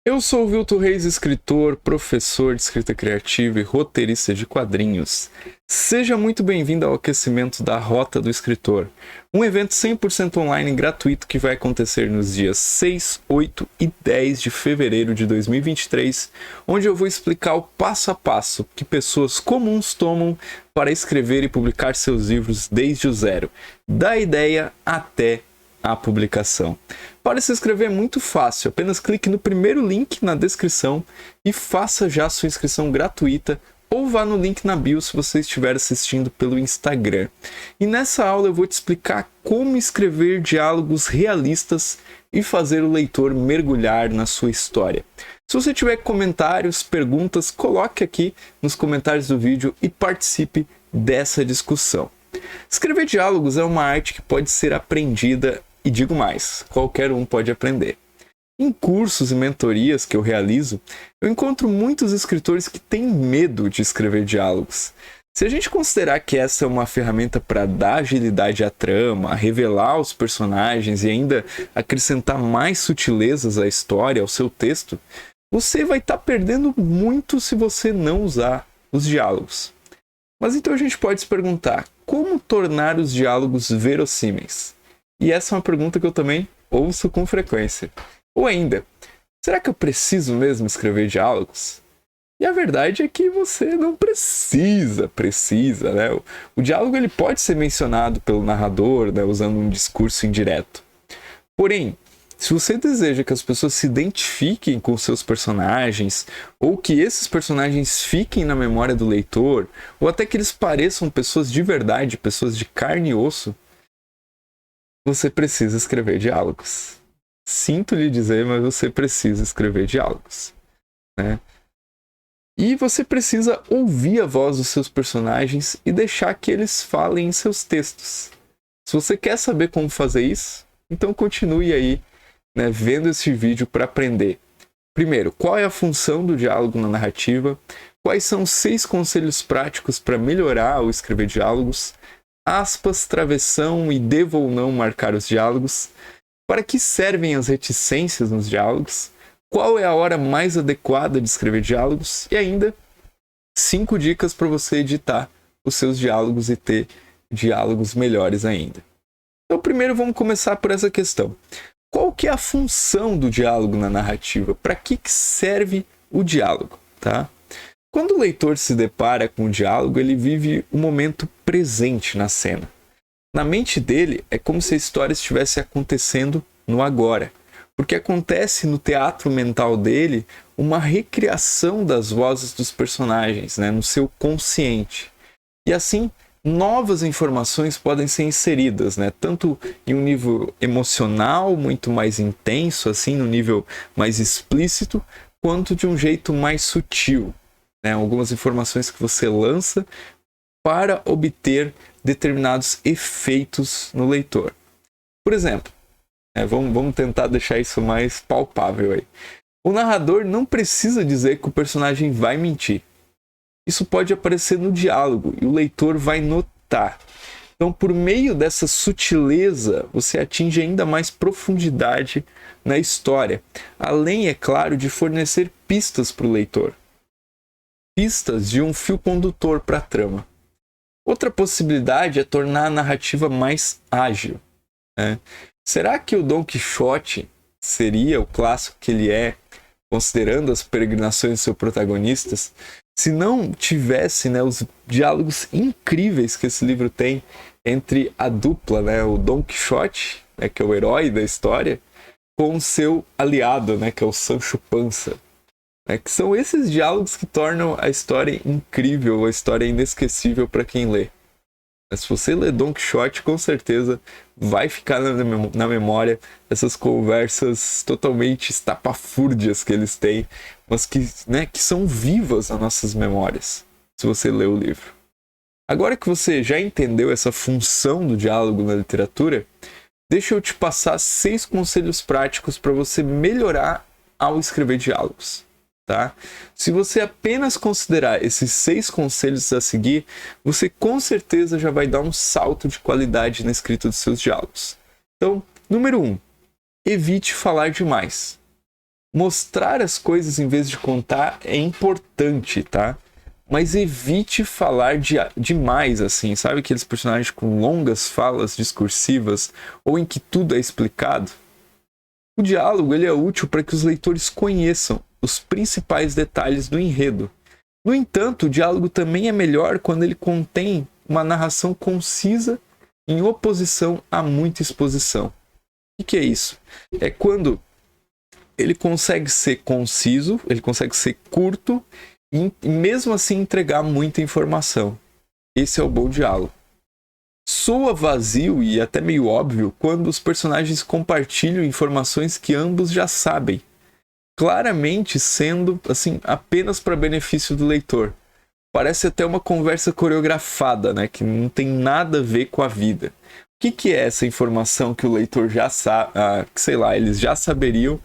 Eu sou o Vilto Reis, escritor, professor de escrita criativa e roteirista de quadrinhos. Seja muito bem-vindo ao aquecimento da Rota do Escritor, um evento 100% online gratuito que vai acontecer nos dias 6, 8 e 10 de fevereiro de 2023, onde eu vou explicar o passo a passo que pessoas comuns tomam para escrever e publicar seus livros desde o zero, da ideia até a publicação. Para se inscrever é muito fácil, apenas clique no primeiro link na descrição e faça já sua inscrição gratuita, ou vá no link na bio se você estiver assistindo pelo Instagram. E nessa aula eu vou te explicar como escrever diálogos realistas e fazer o leitor mergulhar na sua história. Se você tiver comentários, perguntas, coloque aqui nos comentários do vídeo e participe dessa discussão. Escrever diálogos é uma arte que pode ser aprendida e digo mais, qualquer um pode aprender. Em cursos e mentorias que eu realizo, eu encontro muitos escritores que têm medo de escrever diálogos. Se a gente considerar que essa é uma ferramenta para dar agilidade à trama, revelar os personagens e ainda acrescentar mais sutilezas à história, ao seu texto, você vai estar perdendo muito se você não usar os diálogos. Mas então a gente pode se perguntar, como tornar os diálogos verossímeis? E essa é uma pergunta que eu também ouço com frequência. Ou ainda, será que eu preciso mesmo escrever diálogos? E a verdade é que você não precisa, né? O diálogo ele pode ser mencionado pelo narrador, né, usando um discurso indireto. Porém, se você deseja que as pessoas se identifiquem com seus personagens, ou que esses personagens fiquem na memória do leitor, ou até que eles pareçam pessoas de verdade, pessoas de carne e osso, você precisa escrever diálogos. Sinto lhe dizer, mas você precisa escrever diálogos, né? E você precisa ouvir a voz dos seus personagens e deixar que eles falem em seus textos. Se você quer saber como fazer isso, então continue aí, né, vendo esse vídeo para aprender. Primeiro, qual é a função do diálogo na narrativa? Quais são os 6 conselhos práticos para melhorar ou escrever diálogos? Aspas, travessão e devo ou não marcar os diálogos? Para que servem as reticências nos diálogos? Qual é a hora mais adequada de escrever diálogos? E ainda, 5 dicas para você editar os seus diálogos e ter diálogos melhores ainda. Então, primeiro vamos começar por essa questão. Qual que é a função do diálogo na narrativa? Para que serve o diálogo? Tá? Quando o leitor se depara com o diálogo, ele vive o momento presente na cena. Na mente dele, é como se a história estivesse acontecendo no agora, porque acontece no teatro mental dele uma recriação das vozes dos personagens, né, no seu consciente. E assim, novas informações podem ser inseridas, né, tanto em um nível emocional muito mais intenso, assim, no nível mais explícito, quanto de um jeito mais sutil. Né, algumas informações que você lança para obter determinados efeitos no leitor. Por exemplo, vamos tentar deixar isso mais palpável aí. O narrador não precisa dizer que o personagem vai mentir. Isso pode aparecer no diálogo e o leitor vai notar. Então, por meio dessa sutileza, você atinge ainda mais profundidade na história, além, é claro, de fornecer pistas para o leitor. Pistas de um fio condutor para a trama. Outra possibilidade é tornar a narrativa mais ágil. Né? Será que o Dom Quixote seria o clássico que ele é, considerando as peregrinações de seus protagonistas, se não tivesse, né, os diálogos incríveis que esse livro tem entre a dupla, né, o Dom Quixote, né, que é o herói da história, com o seu aliado, né, que é o Sancho Panza? Que são esses diálogos que tornam a história incrível, a história inesquecível para quem lê. Mas se você lê Dom Quixote, com certeza vai ficar na memória essas conversas totalmente estapafúrdias que eles têm, mas que são vivas nas nossas memórias, se você lê o livro. Agora que você já entendeu essa função do diálogo na literatura, deixa eu te passar 6 conselhos práticos para você melhorar ao escrever diálogos. Tá? Se você apenas considerar esses 6 conselhos a seguir, você com certeza já vai dar um salto de qualidade na escrita dos seus diálogos. Então, número 1, evite falar demais. Mostrar as coisas em vez de contar é importante, tá? Mas evite falar demais, assim, sabe? Aqueles personagens com longas falas discursivas ou em que tudo é explicado. O diálogo ele é útil para que os leitores conheçam os principais detalhes do enredo. No entanto, o diálogo também é melhor quando ele contém uma narração concisa em oposição a muita exposição. O que é isso? É quando ele consegue ser conciso, ele consegue ser curto e mesmo assim entregar muita informação. Esse é o bom diálogo. Soa vazio e até meio óbvio quando os personagens compartilham informações que ambos já sabem, claramente sendo assim apenas para benefício do leitor. Parece até uma conversa coreografada, né, que não tem nada a ver com a vida. O que é essa informação que o leitor já sabe, que sei lá, eles já saberiam,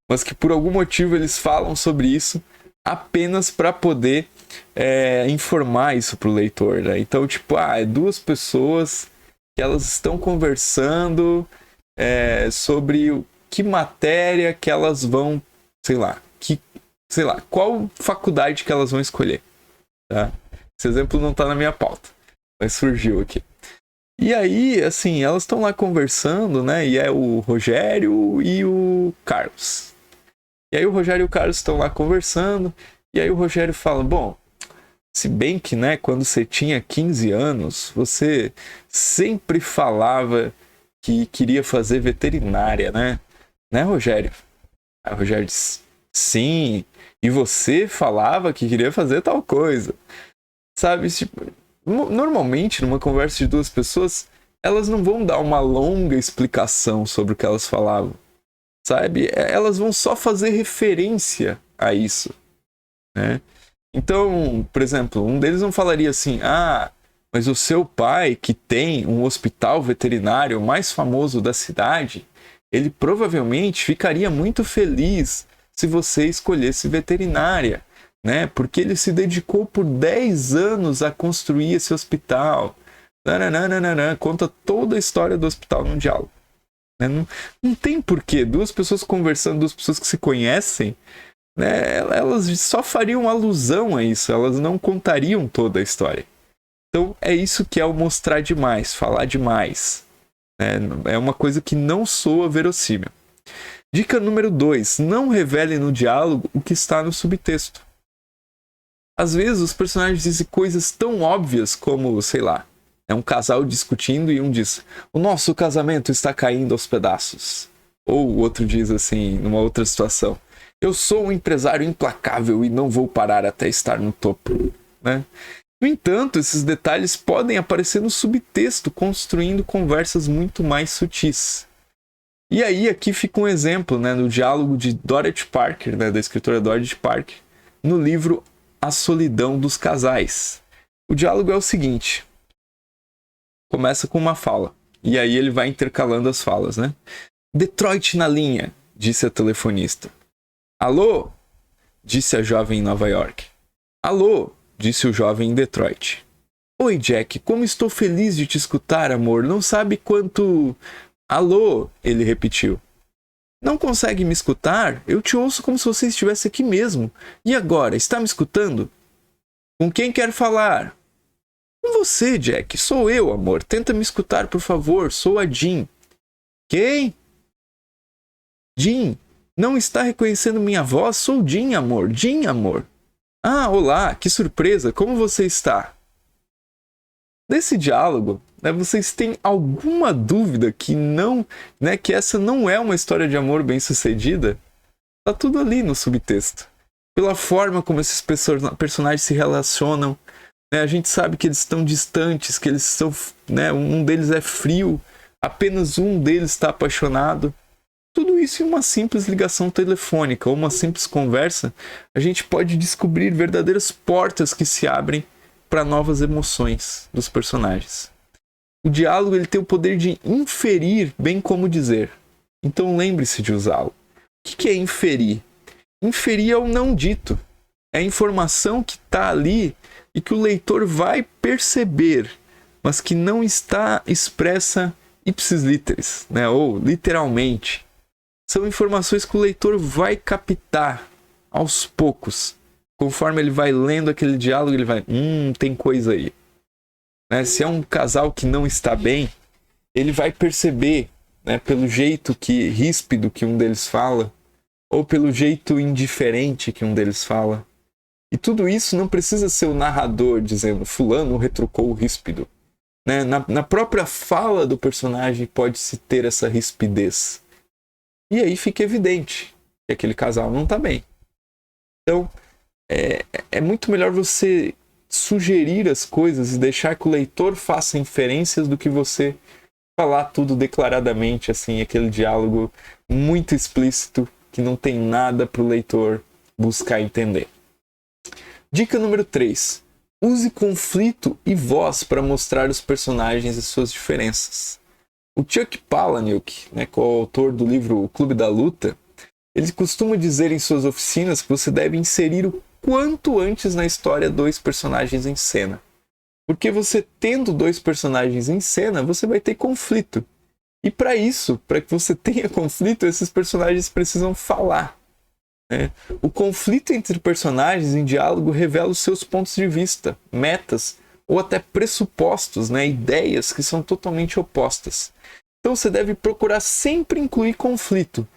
mas que por algum motivo eles falam sobre isso apenas para poder informar isso para o leitor, né? Então, tipo, é duas pessoas que elas estão conversando sobre que matéria que elas vão, sei lá, qual faculdade que elas vão escolher, tá? Esse exemplo não está na minha pauta, mas surgiu aqui. E aí, assim, elas estão lá conversando, né? E é o Rogério e o Carlos. E aí o Rogério e o Carlos estão lá conversando, e aí o Rogério fala, bom, se bem que, né, quando você tinha 15 anos, você sempre falava que queria fazer veterinária, né? Né, Rogério? Aí o Rogério diz, sim, e você falava que queria fazer tal coisa. Sabe, tipo, normalmente numa conversa de duas pessoas, elas não vão dar uma longa explicação sobre o que elas falavam. Sabe? Elas vão só fazer referência a isso, né? Então, por exemplo, um deles não falaria assim, mas o seu pai, que tem um hospital veterinário mais famoso da cidade, ele provavelmente ficaria muito feliz se você escolhesse veterinária, né? Porque ele se dedicou por 10 anos a construir esse hospital. Nananana, conta toda a história do hospital num diálogo. Não tem porquê. Duas pessoas conversando, duas pessoas que se conhecem, né, elas só fariam alusão a isso, elas não contariam toda a história. Então é isso que é o mostrar demais, falar demais. É uma coisa que não soa verossímil. Dica número 2. Não revele no diálogo o que está no subtexto. Às vezes os personagens dizem coisas tão óbvias como, sei lá, é um casal discutindo e um diz, o nosso casamento está caindo aos pedaços. Ou o outro diz assim, numa outra situação, eu sou um empresário implacável e não vou parar até estar no topo, né? No entanto, esses detalhes podem aparecer no subtexto, construindo conversas muito mais sutis. E aí aqui fica um exemplo, né, no diálogo de Dorothy Parker, né, da escritora Dorothy Parker, no livro A Solidão dos Casais. O diálogo é o seguinte... Começa com uma fala, e aí ele vai intercalando as falas, né? Detroit na linha, disse a telefonista. Alô? Disse a jovem em Nova York. Alô? Disse o jovem em Detroit. Oi, Jack, como estou feliz de te escutar, amor. Não sabe quanto... Alô? Ele repetiu. Não consegue me escutar? Eu te ouço como se você estivesse aqui mesmo. E agora, está me escutando? Com quem quer falar? Com você, Jack. Sou eu, amor. Tenta me escutar, por favor. Sou a Jean. Quem? Jean. Não está reconhecendo minha voz? Sou Jean, amor. Jean, amor. Ah, olá. Que surpresa. Como você está? Nesse diálogo, né, vocês têm alguma dúvida que não, né, que essa não é uma história de amor bem-sucedida? Tá tudo ali no subtexto. Pela forma como esses personagens se relacionam, a gente sabe que eles estão distantes, que eles são, né, um deles é frio, apenas um deles está apaixonado. Tudo isso em uma simples ligação telefônica ou uma simples conversa, a gente pode descobrir verdadeiras portas que se abrem para novas emoções dos personagens. O diálogo ele tem o poder de inferir, bem como dizer. Então lembre-se de usá-lo. O que é inferir? Inferir é o não dito. É a informação que está ali e que o leitor vai perceber, mas que não está expressa ipsis literis, né? Ou literalmente. são informações que o leitor vai captar aos poucos. Conforme ele vai lendo aquele diálogo, ele vai, tem coisa aí. Né? Se é um casal que não está bem, ele vai perceber, né, pelo jeito ríspido que um deles fala, ou pelo jeito indiferente que um deles fala. E tudo isso não precisa ser o narrador dizendo, fulano retrucou o ríspido. Né? Na própria fala do personagem pode-se ter essa rispidez. E aí fica evidente que aquele casal não está bem. Então, é muito melhor você sugerir as coisas e deixar que o leitor faça inferências do que você falar tudo declaradamente, assim, aquele diálogo muito explícito que não tem nada para o leitor buscar entender. Dica número 3. Use conflito e voz para mostrar os personagens e suas diferenças. O Chuck Palahniuk, né, coautor do livro O Clube da Luta, ele costuma dizer em suas oficinas que você deve inserir o quanto antes na história 2 personagens em cena. Porque você tendo 2 personagens em cena, você vai ter conflito. E para isso, para que você tenha conflito, esses personagens precisam falar. Né? O conflito entre personagens em diálogo revela os seus pontos de vista, metas ou até pressupostos, né? Ideias que são totalmente opostas. Então você deve procurar sempre incluir conflito,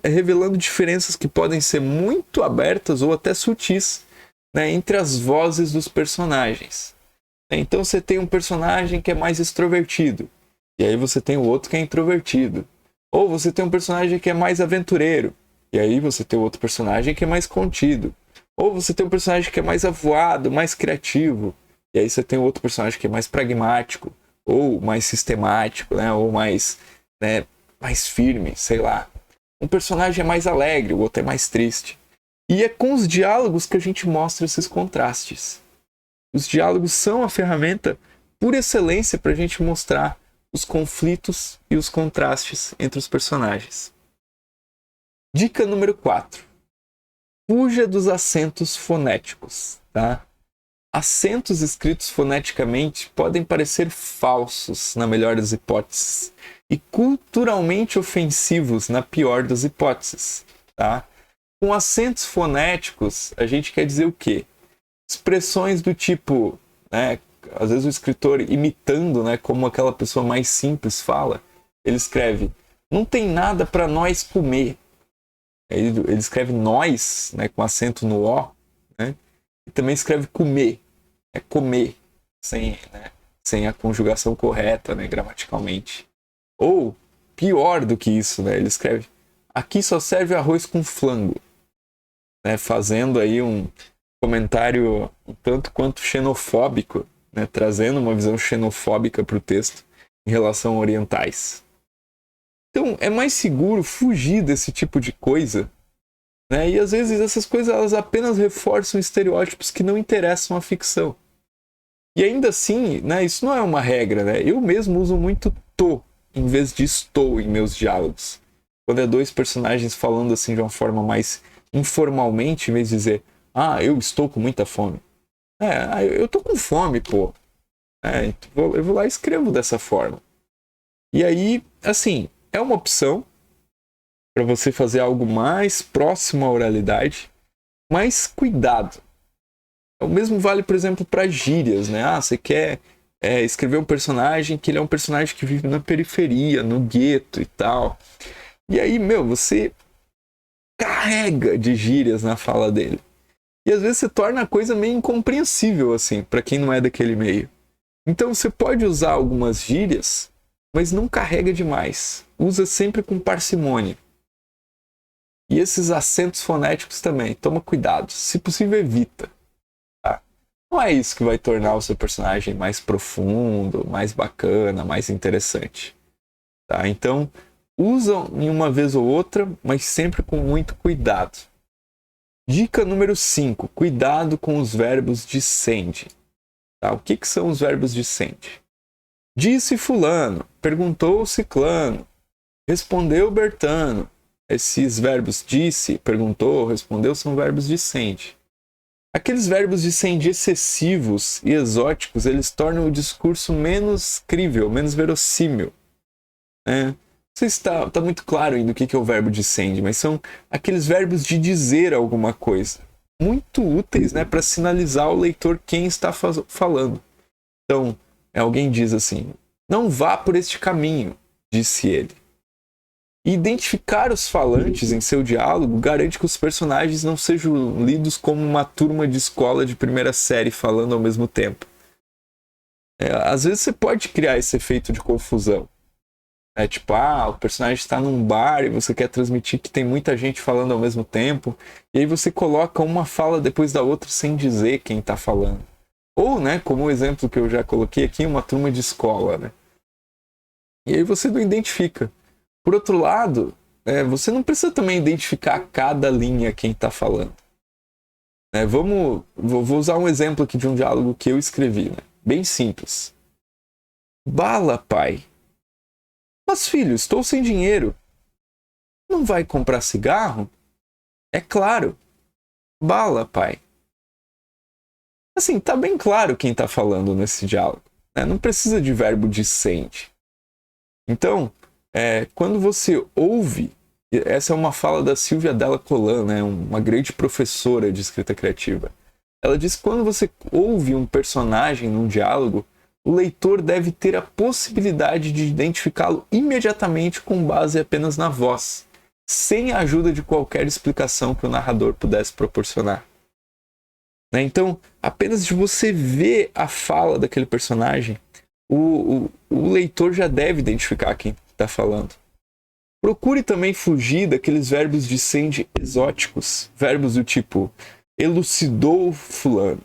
revelando diferenças que podem ser muito abertas ou até sutis, né, entre as vozes dos personagens. Então você tem um personagem que é mais extrovertido, e aí você tem o outro que é introvertido. Ou você tem um personagem que é mais aventureiro, e aí você tem outro personagem que é mais contido. Ou você tem um personagem que é mais avoado, mais criativo, e aí você tem outro personagem que é mais pragmático, ou mais sistemático, né? Ou mais, né, mais firme, sei lá. Um personagem é mais alegre, o outro é mais triste. E é com os diálogos que a gente mostra esses contrastes. Os diálogos são a ferramenta por excelência para a gente mostrar os conflitos e os contrastes entre os personagens. Dica número 4. Fuja dos acentos fonéticos, tá? Acentos escritos foneticamente podem parecer falsos, na melhor das hipóteses, e culturalmente ofensivos, na pior das hipóteses. Tá? Com acentos fonéticos, a gente quer dizer o quê? Expressões do tipo, né, às vezes o escritor imitando, né, como aquela pessoa mais simples fala, ele escreve, não tem nada para nós comer. Ele escreve nós, né, com acento no O, né? E também escreve comer, é comer, sem a conjugação correta, né, gramaticalmente. Ou, pior do que isso, né, ele escreve, aqui só serve arroz com flango, né, fazendo aí um comentário um tanto quanto xenofóbico, né, trazendo uma visão xenofóbica para o texto em relação a orientais. Então, é mais seguro fugir desse tipo de coisa, né? E às vezes essas coisas elas apenas reforçam estereótipos que não interessam à ficção. E ainda assim, né, isso não é uma regra, né? Eu mesmo uso muito tô em vez de estou em meus diálogos. Quando é 2 personagens falando assim de uma forma mais informalmente, em vez de dizer, eu estou com muita fome. Eu tô com fome, pô. Eu vou lá e escrevo dessa forma. E aí, assim, é uma opção para você fazer algo mais próximo à oralidade, mas cuidado. O mesmo vale, por exemplo, para gírias, né? Você quer escrever um personagem que ele é um personagem que vive na periferia, no gueto e tal. E aí, você carrega de gírias na fala dele. E às vezes você torna a coisa meio incompreensível, assim, para quem não é daquele meio. Então você pode usar algumas gírias, mas não carrega demais. Usa sempre com parcimônia. E esses acentos fonéticos também, toma cuidado. Se possível, evita. Tá? Não é isso que vai tornar o seu personagem mais profundo, mais bacana, mais interessante. Tá? Então, usa em uma vez ou outra, mas sempre com muito cuidado. Dica número 5. Cuidado com os verbos dissende. Tá? O que são os verbos dissende? Disse fulano, perguntou ciclano, respondeu Bertano. Esses verbos disse, perguntou, respondeu são verbos dissende. Aqueles verbos dissende excessivos e exóticos, eles tornam o discurso menos crível, menos verossímil. Né? sei se está muito claro ainda o que é o verbo descende, mas são aqueles verbos de dizer alguma coisa. Muito úteis, né, para sinalizar ao leitor quem está falando. Então, alguém diz assim: não vá por este caminho, disse ele. E identificar os falantes em seu diálogo garante que os personagens não sejam lidos como uma turma de escola de primeira série falando ao mesmo tempo. Às vezes você pode criar esse efeito de confusão. Tipo, o personagem está num bar e você quer transmitir que tem muita gente falando ao mesmo tempo, e aí você coloca uma fala depois da outra sem dizer quem está falando. Ou, né, como o exemplo que eu já coloquei aqui, uma turma de escola, né? E aí você não identifica. Por outro lado, você não precisa também identificar cada linha quem está falando. Vou usar um exemplo aqui de um diálogo que eu escrevi, né? Bem simples. Bala, pai. Mas, filho, estou sem dinheiro. Não vai comprar cigarro? É claro. Bala, pai. Assim, tá bem claro quem tá falando nesse diálogo. Né? Não precisa de verbo descende. Então, quando você ouve, essa é uma fala da Silvia Della Colin, né? Uma grande professora de escrita criativa. Ela diz que quando você ouve um personagem num diálogo, o leitor deve ter a possibilidade de identificá-lo imediatamente com base apenas na voz, sem a ajuda de qualquer explicação que o narrador pudesse proporcionar. Então, apenas de você ver a fala daquele personagem, o leitor já deve identificar quem está falando. Procure também fugir daqueles verbos de sende exóticos, verbos do tipo elucidou fulano,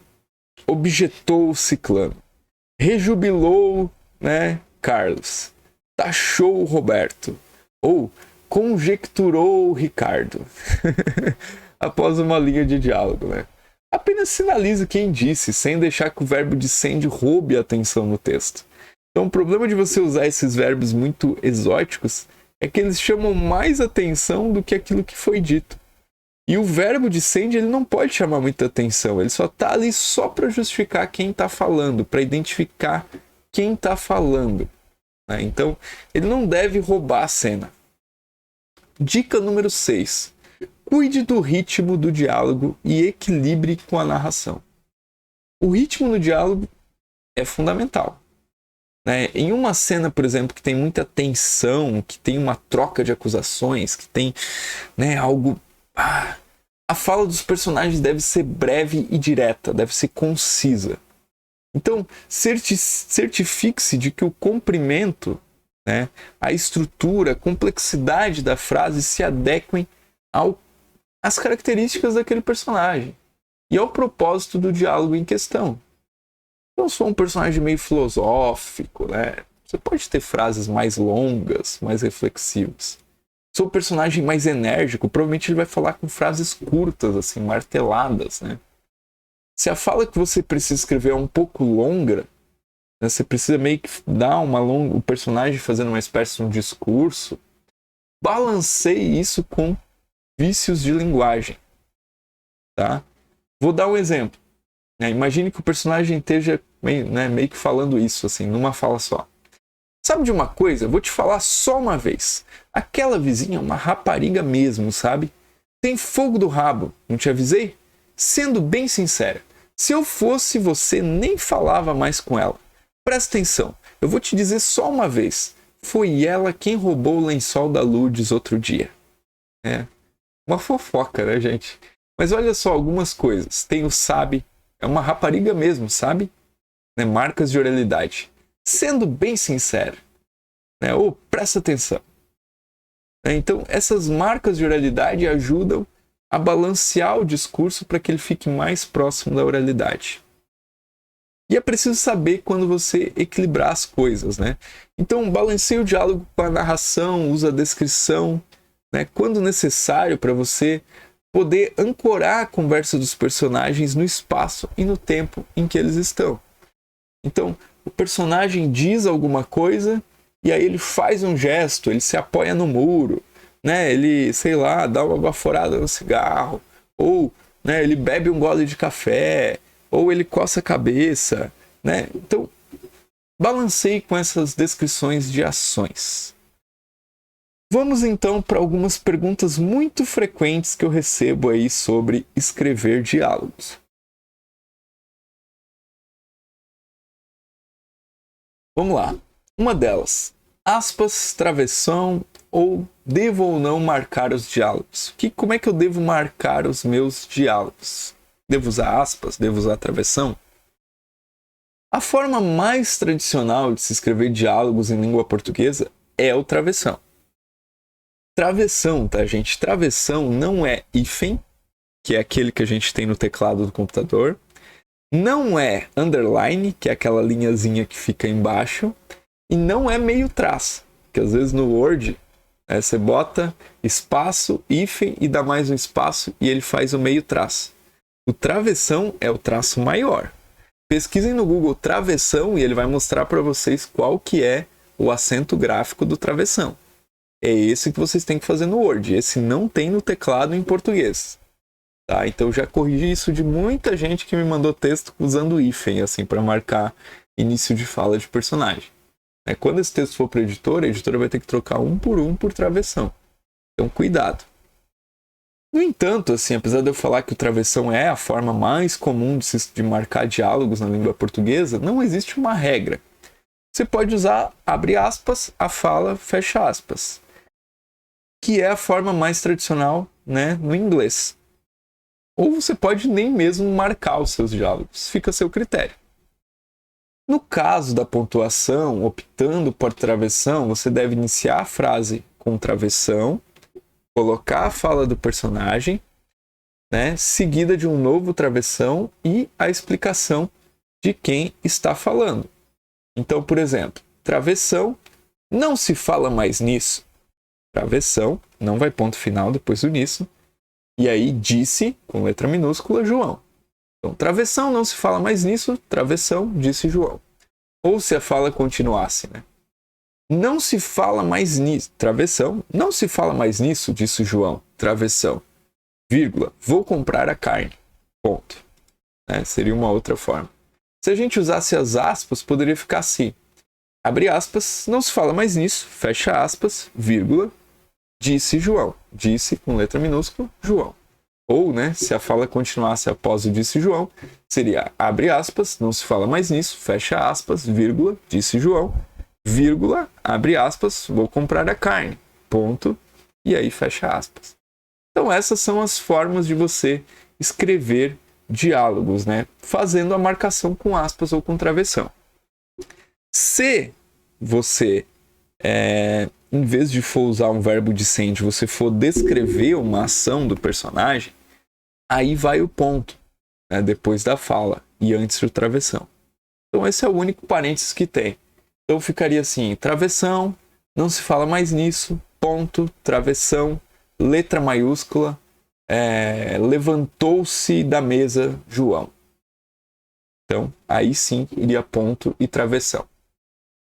objetou ciclano, rejubilou, né, Carlos, taxou Roberto, ou conjecturou Ricardo, após uma linha de diálogo, né? Apenas sinalize quem disse, sem deixar que o verbo descende roube a atenção no texto. Então, o problema de você usar esses verbos muito exóticos é que eles chamam mais atenção do que aquilo que foi dito. E o verbo descende, ele não pode chamar muita atenção, ele só está ali só para justificar quem está falando, para identificar quem está falando. Né? Então, ele não deve roubar a cena. Dica número 6. Cuide do ritmo do diálogo e equilibre com a narração. O ritmo no diálogo é fundamental. Né? Em uma cena, por exemplo, que tem muita tensão, que tem uma troca de acusações, que tem, né, algo... a fala dos personagens deve ser breve e direta, deve ser concisa. Então, certifique-se de que o comprimento, né, a estrutura, a complexidade da frase se adequem às características daquele personagem e ao propósito do diálogo em questão. Então, se for um personagem meio filosófico, né, você pode ter frases mais longas, mais reflexivas. Se for um personagem mais enérgico, provavelmente ele vai falar com frases curtas, assim, marteladas, né? Se a fala que você precisa escrever é um pouco longa, né, você precisa meio que dar o personagem fazendo uma espécie de um discurso, balanceie isso com vícios de linguagem, tá? Vou dar um exemplo. Imagine que o personagem esteja meio que falando isso, assim, numa fala só. Sabe de uma coisa? Vou te falar só uma vez. Aquela vizinha é uma rapariga mesmo, sabe? Tem fogo do rabo, não te avisei? Sendo bem sincera, se eu fosse você, nem falava mais com ela. Presta atenção, eu vou te dizer só uma vez. Foi ela quem roubou o lençol da Lourdes outro dia. Uma fofoca, né, gente? Mas olha só algumas coisas. Tem o sabe, é uma rapariga mesmo, sabe? Né? Marcas de oralidade. Sendo bem sincero, né? Presta atenção. Então, essas marcas de oralidade ajudam a balancear o discurso para que ele fique mais próximo da oralidade. E é preciso saber quando você equilibrar as coisas, né? Então, balanceie o diálogo com a narração, usa a descrição, né? Quando necessário, para você poder ancorar a conversa dos personagens no espaço e no tempo em que eles estão. Então, o personagem diz alguma coisa e aí ele faz um gesto, ele se apoia no muro, né? Ele, sei lá, dá uma baforada no cigarro, ou, né, ele bebe um gole de café, ou ele coça a cabeça, né? Então, balanceie com essas descrições de ações. Vamos então para algumas perguntas muito frequentes que eu recebo aí sobre escrever diálogos. Vamos lá. Uma delas, aspas, travessão ou devo ou não marcar os diálogos? Como é que eu devo marcar os meus diálogos? Devo usar aspas? Devo usar travessão? A forma mais tradicional de se escrever diálogos em língua portuguesa é o travessão. Travessão, tá, gente? Travessão não é hífen, que é aquele que a gente tem no teclado do computador. Não é underline, que é aquela linhazinha que fica embaixo. E não é meio traço, que às vezes no Word você bota espaço, hífen e dá mais um espaço e ele faz o meio traço. O travessão é o traço maior. Pesquisem no Google travessão e ele vai mostrar para vocês qual que é o acento gráfico do travessão. É esse que vocês têm que fazer no Word. Esse não tem no teclado em português. Tá? Então já corrigi isso de muita gente que me mandou texto usando hífen, assim, para marcar início de fala de personagem. Quando esse texto for para a editora vai ter que trocar um por travessão. Então cuidado. No entanto, assim, apesar de eu falar que o travessão é a forma mais comum de marcar diálogos na língua portuguesa, não existe uma regra. Você pode usar, abre aspas, a fala, fecha aspas, que é a forma mais tradicional, né, no inglês. Ou você pode nem mesmo marcar os seus diálogos, fica a seu critério. No caso da pontuação, optando por travessão, você deve iniciar a frase com travessão, colocar a fala do personagem, né, seguida de um novo travessão e a explicação de quem está falando. Então, por exemplo, travessão, não se fala mais nisso. Travessão, não vai ponto final depois do nisso. E aí, disse, com letra minúscula, João. Então, travessão, não se fala mais nisso. Travessão, disse João. Ou se a fala continuasse, né? Não se fala mais nisso. Travessão, não se fala mais nisso, disse João. Travessão, vírgula, vou comprar a carne. Ponto. Seria uma outra forma. Se a gente usasse as aspas, poderia ficar assim. Abre aspas, não se fala mais nisso, fecha aspas, vírgula, disse João. Disse com letra minúscula, João. Ou, né, se a fala continuasse após o disse João, seria abre aspas, não se fala mais nisso, fecha aspas, vírgula, disse João, vírgula, abre aspas, vou comprar a carne, ponto, e aí fecha aspas. Então essas são as formas de você escrever diálogos, né, fazendo a marcação com aspas ou com travessão. Se você, em vez de for usar um verbo dicente, você for descrever uma ação do personagem, aí vai o ponto, né, depois da fala e antes do travessão. Então esse é o único parênteses que tem. Então ficaria assim, travessão, não se fala mais nisso, ponto, travessão, letra maiúscula, levantou-se da mesa João. Então aí sim iria ponto e travessão.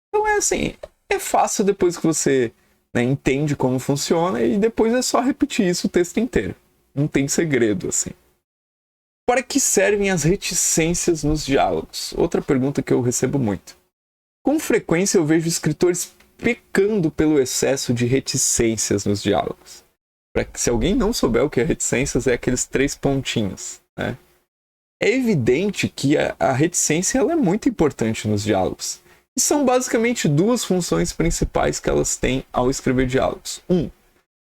Então é assim, é fácil depois que você, né, entende como funciona e depois é só repetir isso o texto inteiro. Não tem segredo, assim. Para que servem as reticências nos diálogos? Outra pergunta que eu recebo muito. Com frequência eu vejo escritores pecando pelo excesso de reticências nos diálogos. Se alguém não souber o que é reticências, é aqueles 3 pontinhos, né? É evidente que a reticência ela é muito importante nos diálogos. E são basicamente 2 funções principais que elas têm ao escrever diálogos.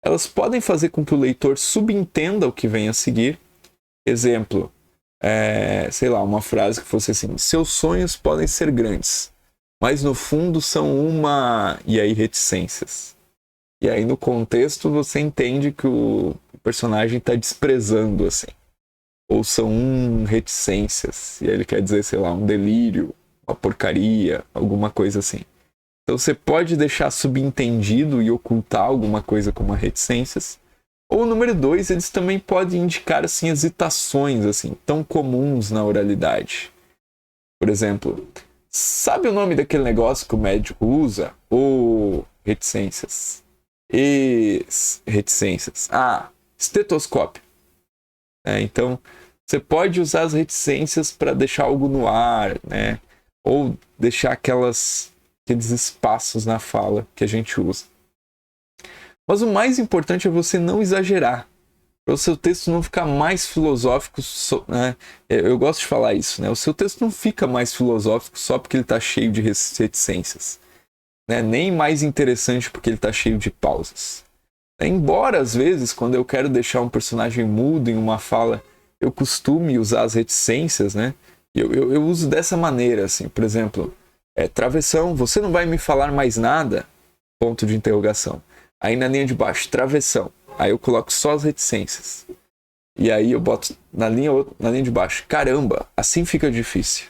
Elas podem fazer com que o leitor subentenda o que vem a seguir. Exemplo, sei lá, uma frase que fosse assim, seus sonhos podem ser grandes, mas no fundo são uma... e aí reticências. E aí no contexto você entende que o personagem está desprezando, assim. Ou são reticências, e aí ele quer dizer, sei lá, um delírio, uma porcaria, alguma coisa assim. Então você pode deixar subentendido e ocultar alguma coisa como reticências. Ou número 2, eles também podem indicar assim hesitações assim tão comuns na oralidade. Por exemplo, sabe o nome daquele negócio que o médico usa? Ou reticências. Reticências. Estetoscópio. Então você pode usar as reticências para deixar algo no ar, né? Ou deixar aqueles espaços na fala que a gente usa. Mas o mais importante é você não exagerar, para o seu texto não ficar mais filosófico, né? Eu gosto de falar isso, né? O seu texto não fica mais filosófico só porque ele está cheio de reticências, né? Nem mais interessante porque ele está cheio de pausas. Embora, às vezes, quando eu quero deixar um personagem mudo em uma fala, eu costume usar as reticências, né? Eu uso dessa maneira, assim, por exemplo, travessão, você não vai me falar mais nada? Ponto de interrogação. Aí na linha de baixo, travessão. Aí eu coloco só as reticências. E aí eu boto na linha de baixo, caramba, assim fica difícil.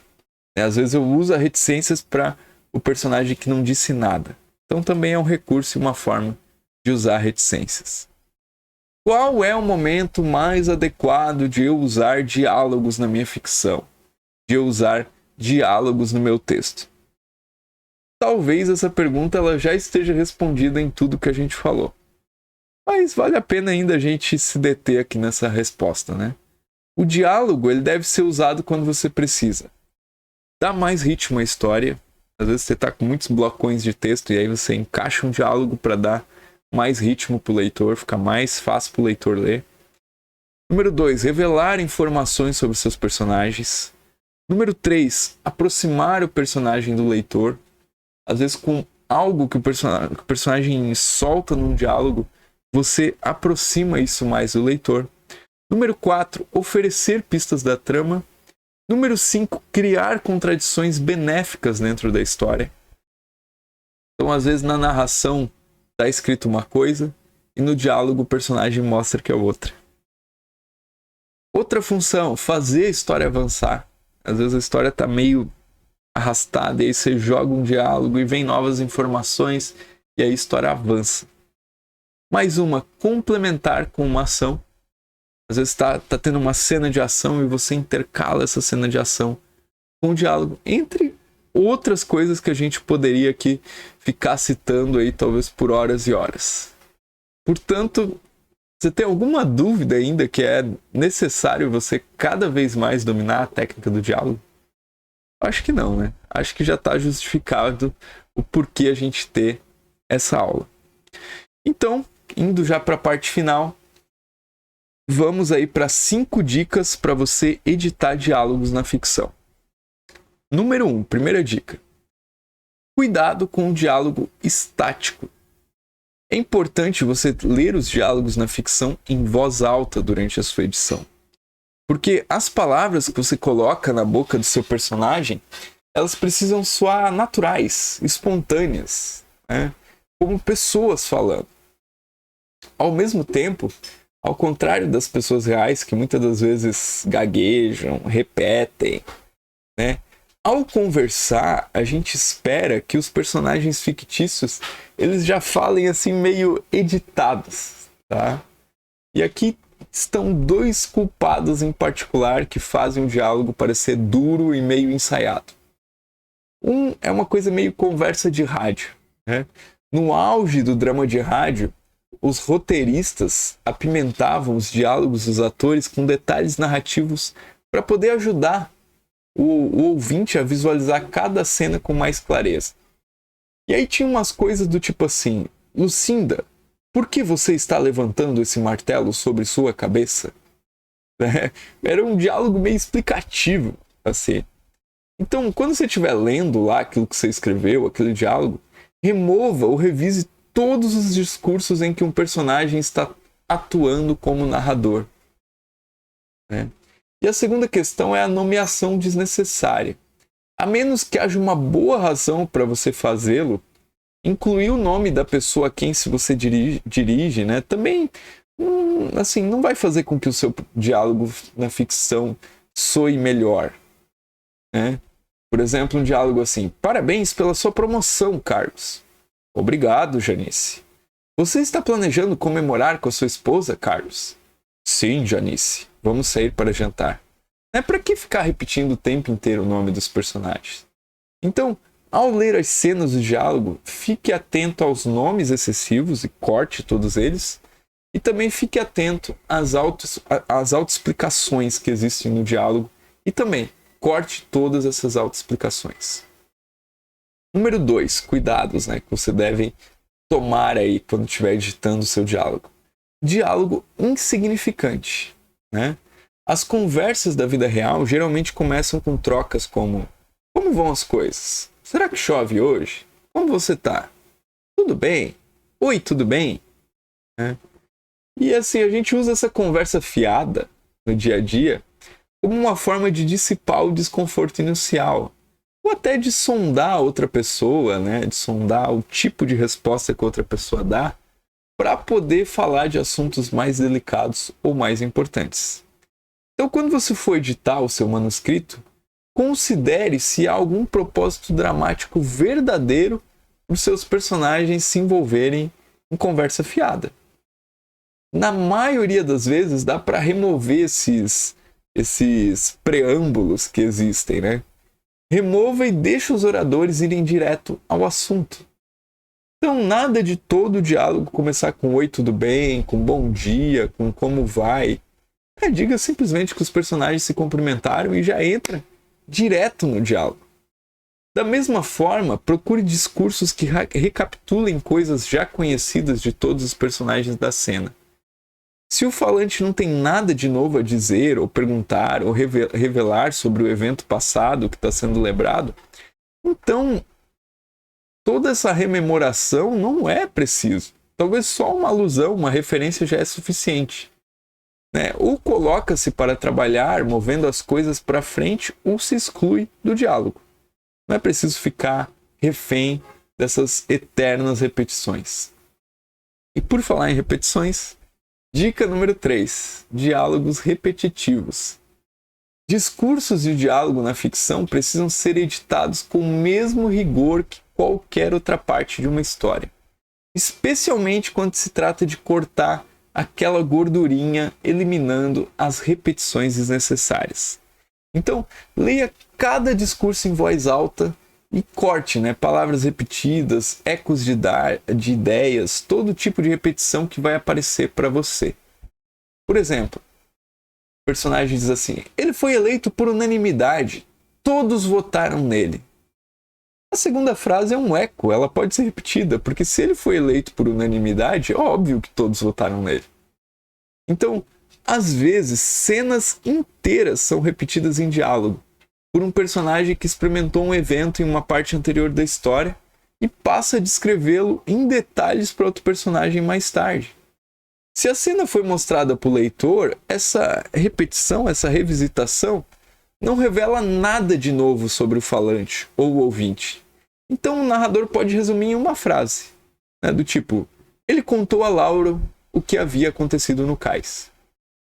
Às vezes eu uso as reticências para o personagem que não disse nada. Então também é um recurso e uma forma de usar reticências. Qual é o momento mais adequado de eu usar diálogos na minha ficção? De eu usar diálogos no meu texto? Talvez essa pergunta ela já esteja respondida em tudo que a gente falou. Mas vale a pena ainda a gente se deter aqui nessa resposta, né? O diálogo ele deve ser usado quando você precisa. Dá mais ritmo à história. Às vezes você está com muitos blocões de texto e aí você encaixa um diálogo para dar mais ritmo para o leitor, fica mais fácil para o leitor ler. Número 2, revelar informações sobre seus personagens. Número 3, aproximar o personagem do leitor. Às vezes com algo que o personagem solta num diálogo, você aproxima isso mais do leitor. Número 4, oferecer pistas da trama. Número 5, criar contradições benéficas dentro da história. Então, às vezes, na narração está escrito uma coisa e no diálogo o personagem mostra que é outra. Outra função, fazer a história avançar. Às vezes a história está meio arrastada e aí você joga um diálogo e vem novas informações e aí a história avança. Mais uma, complementar com uma ação. Às vezes está tendo uma cena de ação e você intercala essa cena de ação com um diálogo, entre outras coisas que a gente poderia aqui ficar citando aí talvez por horas e horas. Portanto, você tem alguma dúvida ainda que é necessário você cada vez mais dominar a técnica do diálogo? Acho que não, né? Acho que já está justificado o porquê a gente ter essa aula. Então, indo já para a parte final, vamos aí para 5 dicas para você editar diálogos na ficção. Número 1, primeira dica. Cuidado com o diálogo estático. É importante você ler os diálogos na ficção em voz alta durante a sua edição. Porque as palavras que você coloca na boca do seu personagem, elas precisam soar naturais, espontâneas, né? Como pessoas falando. Ao mesmo tempo, ao contrário das pessoas reais, que muitas das vezes gaguejam, repetem, né? Ao conversar, a gente espera que os personagens fictícios eles já falem assim meio editados, tá? E aqui estão 2 culpados em particular que fazem o diálogo parecer duro e meio ensaiado. Um é uma coisa meio conversa de rádio, né? No auge do drama de rádio, os roteiristas apimentavam os diálogos dos atores com detalhes narrativos para poder ajudar o ouvinte a visualizar cada cena com mais clareza. E aí tinha umas coisas do tipo assim: Lucinda, por que você está levantando esse martelo sobre sua cabeça? Era um diálogo meio explicativo, assim. Então, quando você estiver lendo lá aquilo que você escreveu, aquele diálogo, remova ou revise todos os discursos em que um personagem está atuando como narrador, né? E a segunda questão é a nomeação desnecessária. A menos que haja uma boa razão para você fazê-lo, incluir o nome da pessoa a quem se você dirige, né? Também assim, não vai fazer com que o seu diálogo na ficção soe melhor, né? Por exemplo, um diálogo assim: parabéns pela sua promoção, Carlos. Obrigado, Janice. Você está planejando comemorar com a sua esposa, Carlos? Sim, Janice. Vamos sair para jantar. Para que ficar repetindo o tempo inteiro o nome dos personagens? Então, ao ler as cenas do diálogo, fique atento aos nomes excessivos e corte todos eles. E também fique atento às autoexplicações que existem no diálogo. E também corte todas essas autoexplicações. Número 2, cuidados, né, que você deve tomar aí quando estiver editando o seu diálogo? Diálogo insignificante, né? As conversas da vida real geralmente começam com trocas como: como vão as coisas? Será que chove hoje? Como você tá? Tudo bem? Oi, tudo bem? Né? E assim, a gente usa essa conversa fiada no dia a dia como uma forma de dissipar o desconforto inicial, ou até de sondar a outra pessoa, né? De sondar o tipo de resposta que a outra pessoa dá, para poder falar de assuntos mais delicados ou mais importantes. Então, quando você for editar o seu manuscrito, considere se há algum propósito dramático verdadeiro para os seus personagens se envolverem em conversa fiada. Na maioria das vezes, dá para remover esses preâmbulos que existem, né? Remova e deixa os oradores irem direto ao assunto. Então, nada de todo o diálogo começar com oi, tudo bem, com bom dia, com como vai. Diga simplesmente que os personagens se cumprimentaram e já entra direto no diálogo. Da mesma forma, procure discursos que recapitulem coisas já conhecidas de todos os personagens da cena. Se o falante não tem nada de novo a dizer, ou perguntar, ou revelar sobre o evento passado que está sendo lembrado, então toda essa rememoração não é preciso. Talvez só uma alusão, uma referência já é suficiente. Né? Ou coloca-se para trabalhar, movendo as coisas para frente, ou se exclui do diálogo. Não é preciso ficar refém dessas eternas repetições. E por falar em repetições, dica número 3. Diálogos repetitivos. Discursos de diálogo na ficção precisam ser editados com o mesmo rigor que qualquer outra parte de uma história. Especialmente quando se trata de cortar aquela gordurinha, eliminando as repetições desnecessárias. Então, leia cada discurso em voz alta e corte, palavras repetidas, ecos de ideias, todo tipo de repetição que vai aparecer para você. Por exemplo, o personagem diz assim: ele foi eleito por unanimidade, todos votaram nele. A segunda frase é um eco, ela pode ser repetida, porque se ele foi eleito por unanimidade, é óbvio que todos votaram nele. Então, às vezes, cenas inteiras são repetidas em diálogo por um personagem que experimentou um evento em uma parte anterior da história e passa a descrevê-lo em detalhes para outro personagem mais tarde. Se a cena foi mostrada para o leitor, essa repetição, essa revisitação, não revela nada de novo sobre o falante ou o ouvinte. Então o narrador pode resumir em uma frase, do tipo: ele contou a Laura o que havia acontecido no cais.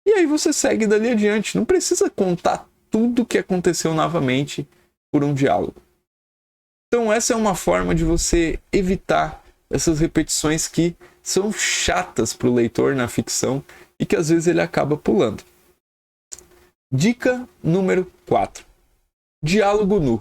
E aí você segue dali adiante, não precisa contar tudo o que aconteceu novamente por um diálogo. Então essa é uma forma de você evitar essas repetições que são chatas para o leitor na ficção e que às vezes ele acaba pulando. Dica número 4. Diálogo nu.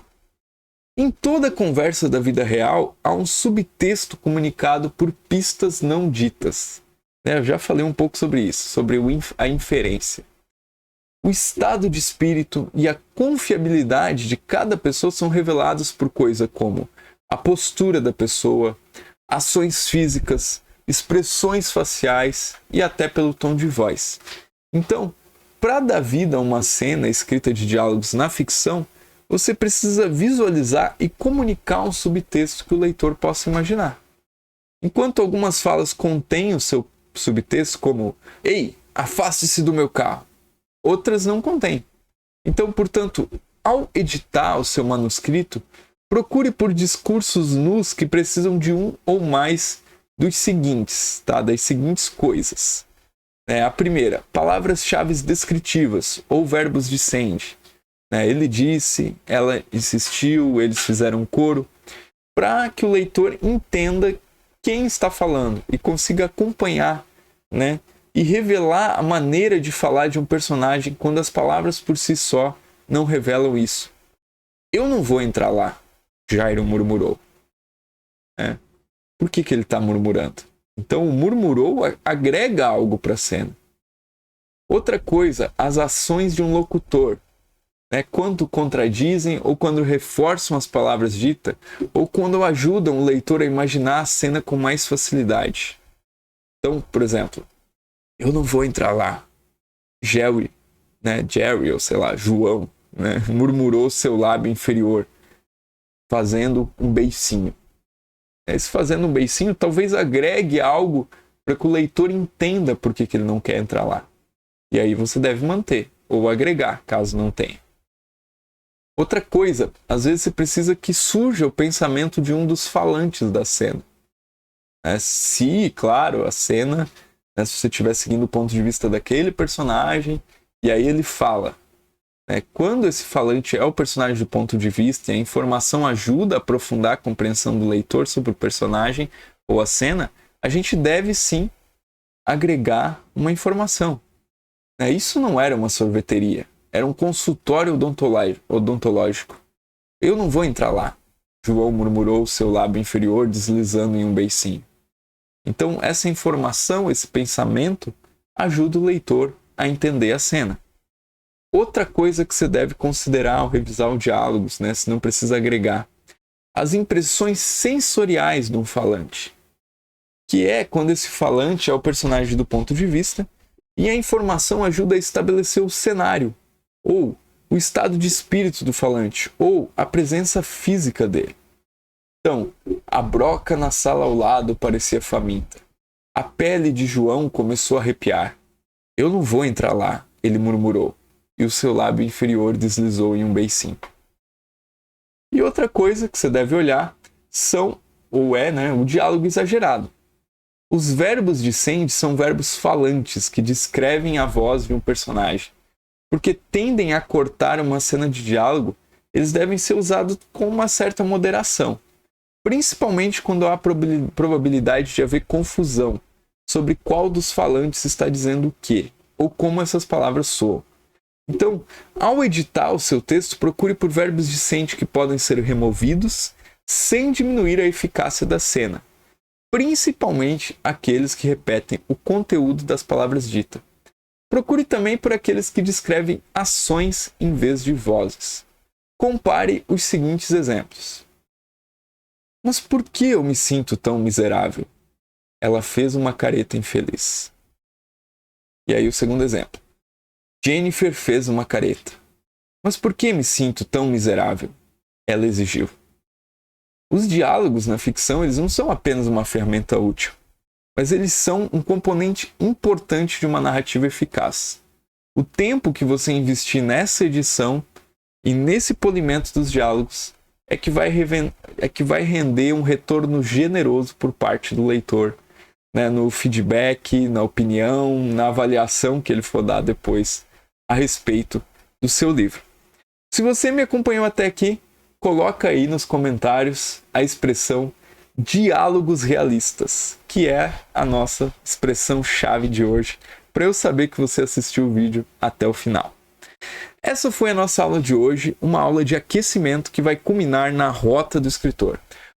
Em toda conversa da vida real, há um subtexto comunicado por pistas não ditas. Eu já falei um pouco sobre isso, sobre a inferência. O estado de espírito e a confiabilidade de cada pessoa são revelados por coisas como a postura da pessoa, ações físicas, expressões faciais e até pelo tom de voz. Então, para dar vida a uma cena escrita de diálogos na ficção, você precisa visualizar e comunicar um subtexto que o leitor possa imaginar. Enquanto algumas falas contêm o seu subtexto, como "Ei, afaste-se do meu carro", outras não contêm. Então, portanto, ao editar o seu manuscrito, procure por discursos nus que precisam de um ou mais dos seguintes, das seguintes coisas. A primeira, palavras-chave descritivas ou verbos de sende. Ele disse, ela insistiu, eles fizeram coro, para que o leitor entenda quem está falando e consiga acompanhar, e revelar a maneira de falar de um personagem quando as palavras por si só não revelam isso. Eu não vou entrar lá, Jairo murmurou. Por que ele está murmurando? Então, o murmurou agrega algo para a cena. Outra coisa, as ações de um locutor. né? Quando contradizem ou quando reforçam as palavras ditas, ou quando ajudam o leitor a imaginar a cena com mais facilidade. Então, por exemplo, eu não vou entrar lá. Jerry, né? Jerry, ou sei lá, João, né? Murmurou seu lábio inferior, fazendo um beicinho. Esse fazendo um beicinho talvez agregue algo para que o leitor entenda por que ele não quer entrar lá. E aí você deve manter ou agregar, caso não tenha. Outra coisa, às vezes você precisa que surja o pensamento de um dos falantes da cena. Se, claro, a cena, se você estiver seguindo o ponto de vista daquele personagem, e aí ele fala. Quando esse falante é o personagem do ponto de vista e a informação ajuda a aprofundar a compreensão do leitor sobre o personagem ou a cena, a gente deve sim agregar uma informação. Isso não era uma sorveteria, era um consultório odontológico. Eu não vou entrar lá, João murmurou seu lábio inferior deslizando em um beicinho. Então essa informação, esse pensamento, ajuda o leitor a entender a cena. Outra coisa que você deve considerar ao revisar os diálogos, se não precisa agregar, as impressões sensoriais de um falante, que é quando esse falante é o personagem do ponto de vista e a informação ajuda a estabelecer o cenário, ou o estado de espírito do falante, ou a presença física dele. Então, a broca na sala ao lado parecia faminta. A pele de João começou a arrepiar. Eu não vou entrar lá, ele murmurou. E o seu lábio inferior deslizou em um beicinho. E outra coisa que você deve olhar o diálogo exagerado. Os verbos de Sandy são verbos falantes que descrevem a voz de um personagem. Porque tendem a cortar uma cena de diálogo, eles devem ser usados com uma certa moderação. Principalmente quando há probabilidade de haver confusão sobre qual dos falantes está dizendo o quê, ou como essas palavras soam. Então, ao editar o seu texto, procure por verbos discentes que podem ser removidos sem diminuir a eficácia da cena, principalmente aqueles que repetem o conteúdo das palavras ditas. Procure também por aqueles que descrevem ações em vez de vozes. Compare os seguintes exemplos. Mas por que eu me sinto tão miserável? Ela fez uma careta infeliz. E aí o segundo exemplo. Jennifer fez uma careta. Mas por que me sinto tão miserável? Ela exigiu. Os diálogos na ficção eles não são apenas uma ferramenta útil, mas eles são um componente importante de uma narrativa eficaz. O tempo que você investir nessa edição e nesse polimento dos diálogos é que vai render um retorno generoso por parte do leitor, no feedback, na opinião, na avaliação que ele for dar depois a respeito do seu livro. Se você me acompanhou até aqui, coloca aí nos comentários a expressão diálogos realistas, que é a nossa expressão-chave de hoje, para eu saber que você assistiu o vídeo até o final. Essa foi a nossa aula de hoje, uma aula de aquecimento que vai culminar na Rota do Escritor.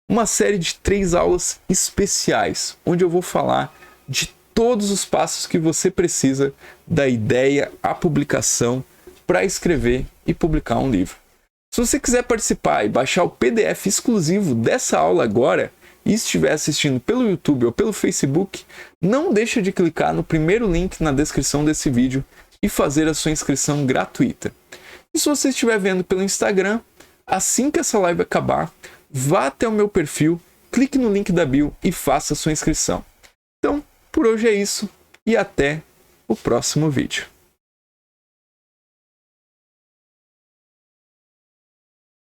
Uma série de 3 aulas especiais, onde eu vou falar de todos os passos que você precisa da ideia à publicação para escrever e publicar um livro. Se você quiser participar e baixar o PDF exclusivo dessa aula agora e estiver assistindo pelo YouTube ou pelo Facebook, não deixe de clicar no primeiro link na descrição desse vídeo e fazer a sua inscrição gratuita. E se você estiver vendo pelo Instagram, assim que essa live acabar, vá até o meu perfil, clique no link da bio e faça a sua inscrição. Então, por hoje é isso e até o próximo vídeo.